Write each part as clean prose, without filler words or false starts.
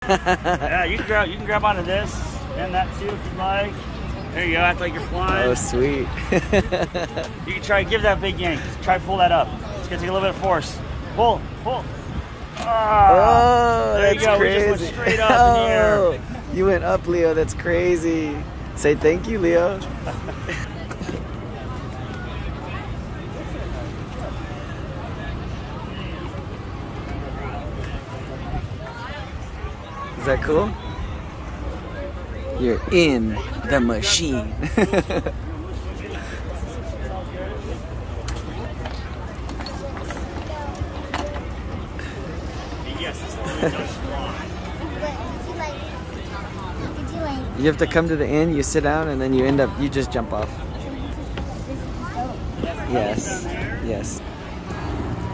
Yeah, you can grab onto this and that too if you'd like. There you go, act like you're flying. Oh, sweet. You can try, give that a big yank. Try pull that up. It's gonna take a little bit of force. Pull, pull. Oh, there you go, crazy. we just went straight up in the air. You went up, Leo, that's crazy. Say thank you, Leo. Is that cool? You're in the machine. You have to come to the end, you sit down, and then you just jump off. Yes. Yes.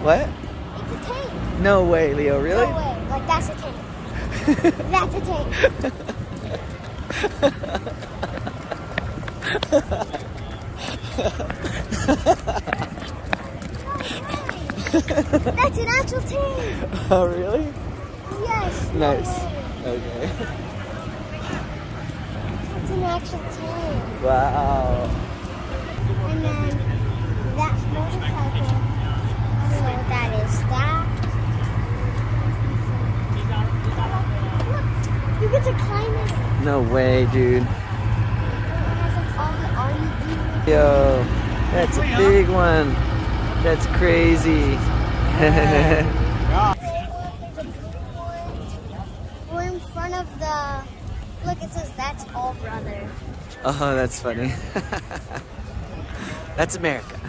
What? It's a tank. No way, Leo, really? No way. Like, that's a tank. That's a tank. That's an actual tank. Oh, really? Yes. Nice. Okay. It's an actual tank. Wow. And then that motorcycle. I don't know what that is. That. Look, you get to climb it. No way, dude. It has like all the army gear. Yo, that's a big one. That's crazy. We're in front of the. Look, it says that's all brother. Oh, that's funny. That's America.